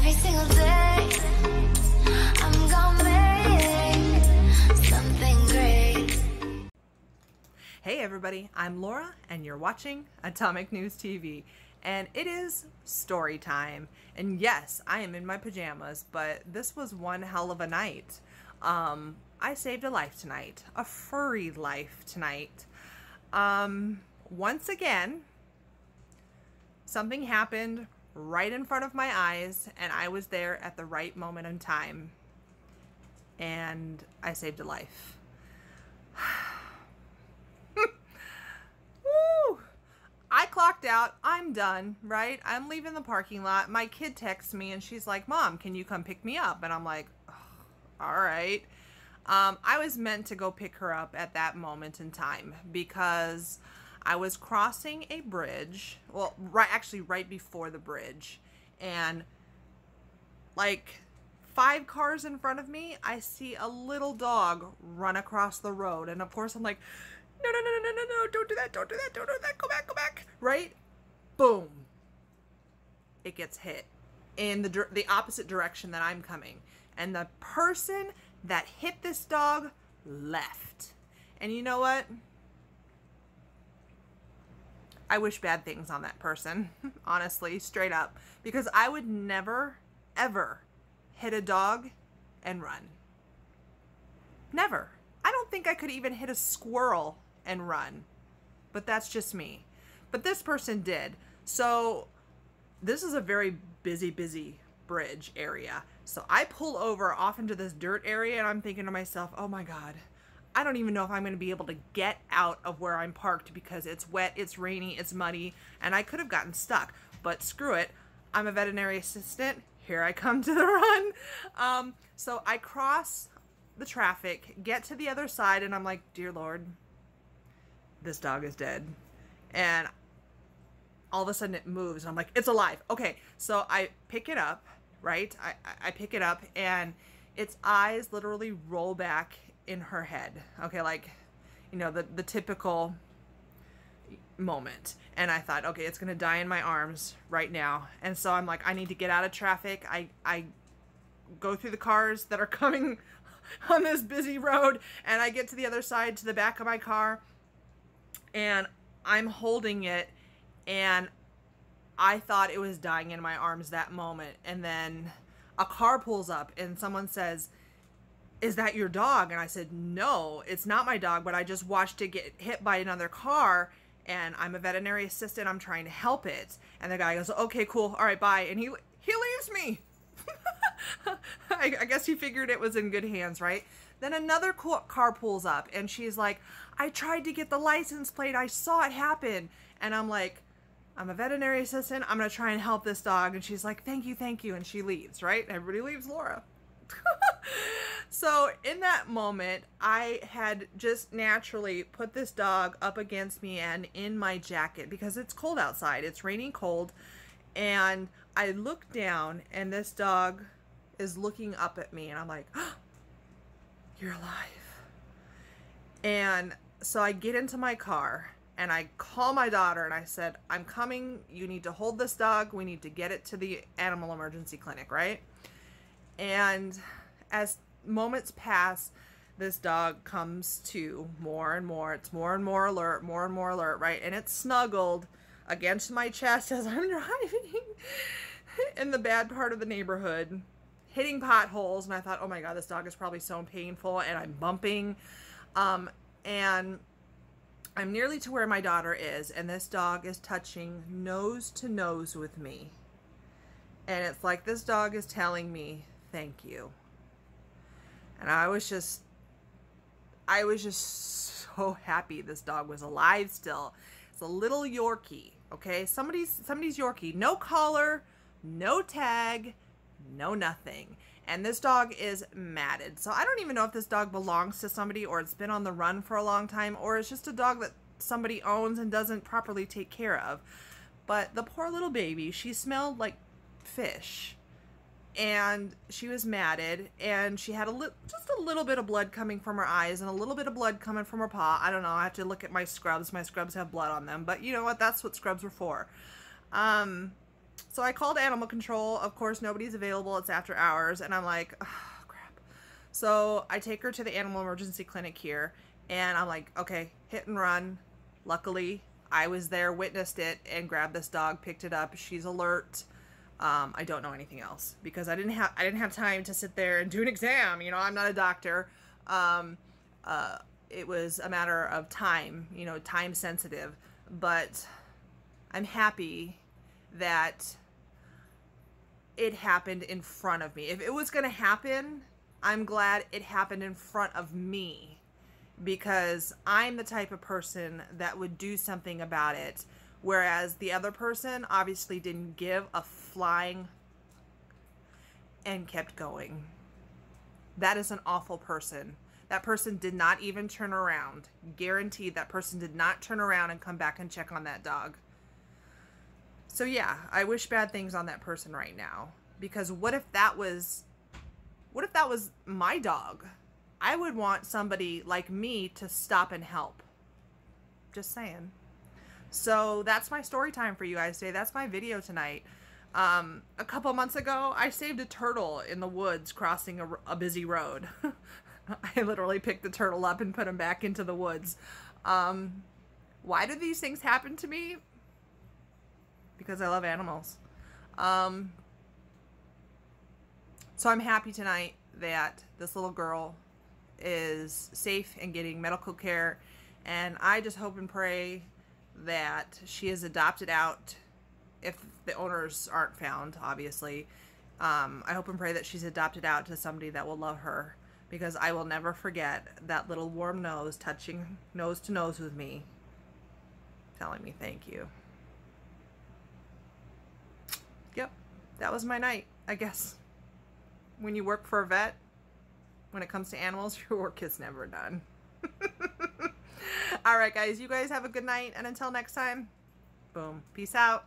Every single day, I'm gonna make something great. Hey everybody, I'm Laura and you're watching Atomic News TV, and it is story time. And yes, I am in my pajamas, but this was one hell of a night. I saved a life tonight, a furry life tonight. Once again, something happened right in front of my eyes, and I was there at the right moment in time, and I saved a life. Woo! I clocked out. I'm done, right? I'm leaving the parking lot. My kid texts me and she's like, "Mom, can you come pick me up?" And I'm like, "Oh, all right." I was meant to go pick her up at that moment in time because I was crossing a bridge. Well, right before the bridge. And like 5 cars in front of me, I see a little dog run across the road. And of course I'm like, no, don't do that, don't do that, go back, right? Boom. It gets hit in the opposite direction that I'm coming. And the person that hit this dog left. And you know what? I wish bad things on that person, honestly, straight up. Because I would never, ever hit a dog and run. Never. I don't think I could even hit a squirrel and run. But that's just me. But this person did. So this is a very busy bridge area. So I pull over off into this dirt area and I'm thinking to myself, oh my God, I don't even know if I'm going to be able to get out of where I'm parked because it's wet, it's rainy, it's muddy, and I could have gotten stuck. But screw it. I'm a veterinary assistant. Here I come to the run. So I cross the traffic, get to the other side, and I'm like, dear Lord, this dog is dead. And all of a sudden it moves and I'm like, it's alive. Okay, so I pick it up, right? I pick it up and its eyes literally roll back in her head. Okay, like, you know, the typical moment. And I thought, okay, it's gonna die in my arms right now. And so I'm like, I need to get out of traffic. I go through the cars that are coming on this busy road, and I get to the other side, to the back of my car, and I'm holding it, and I thought it was dying in my arms that moment. And then a car pulls up and someone says, "Is that your dog?" And I said, "No, it's not my dog, but I just watched it get hit by another car and I'm a veterinary assistant. I'm trying to help it." And the guy goes, "Okay, cool. All right, bye." And he leaves me. I guess he figured it was in good hands, right? Then another car pulls up and she's like, "I tried to get the license plate. I saw it happen." And I'm like, I'm a veterinary assistant. I'm going to try and help this dog. And she's like, thank you. And she leaves, right? Everybody leaves Laura. So in that moment, I had just naturally put this dog up against me and in my jacket because it's cold outside. It's raining cold. And I look down and this dog is looking up at me and I'm like, oh, you're alive. And so I get into my car and I call my daughter and I said, I'm coming. You need to hold this dog. We need to get it to the animal emergency clinic, right? And as moments pass, this dog comes to more and more. It's more and more alert, right? And it's snuggled against my chest as I'm driving in the bad part of the neighborhood, hitting potholes. And I thought, oh my God, this dog is probably so painful. And I'm bumping. And I'm nearly to where my daughter is, and this dog is touching nose to nose with me. And it's like this dog is telling me, thank you. And I was just so happy this dog was alive still. It's a little Yorkie, okay? Somebody's Yorkie. No collar, no tag, no nothing. And this dog is matted. So I don't even know if this dog belongs to somebody or it's been on the run for a long time or it's just a dog that somebody owns and doesn't properly take care of. But the poor little baby, she smelled like fish. And she was matted and she had just a little bit of blood coming from her eyes and a little bit of blood coming from her paw. I don't know. I have to look at my scrubs. My scrubs have blood on them. But you know what? That's what scrubs are for. So I called animal control. Of course, nobody's available. It's after hours. And I'm like, oh, crap. So I take her to the animal emergency clinic here. And I'm like, okay, hit and run. Luckily, I was there, witnessed it, and grabbed this dog, picked it up. She's alert. I don't know anything else because I didn't have time to sit there and do an exam. You know, I'm not a doctor. It was a matter of time, you know, time sensitive. But I'm happy that it happened in front of me. If it was going to happen, I'm glad it happened in front of me, because I'm the type of person that would do something about it, whereas the other person obviously didn't give a flying and kept going. That is an awful person. That person did not even turn around. Guaranteed that person did not turn around and come back and check on that dog. So yeah, I wish bad things on that person right now, because what if that was my dog? I would want somebody like me to stop and help. Just saying. So that's my story time for you guys today. That's my video tonight. A couple months ago, I saved a turtle in the woods crossing a busy road. I literally picked the turtle up and put him back into the woods. Why do these things happen to me? Because I love animals. So I'm happy tonight that this little girl is safe and getting medical care, and I just hope and pray that she is adopted out if the owners aren't found, obviously. I hope and pray that she's adopted out to somebody that will love her, because I will never forget that little warm nose touching nose to nose with me, telling me thank you. Yep, that was my night, I guess. When you work for a vet, when it comes to animals, your work is never done. All right, guys, you guys have a good night, and until next time, boom, peace out.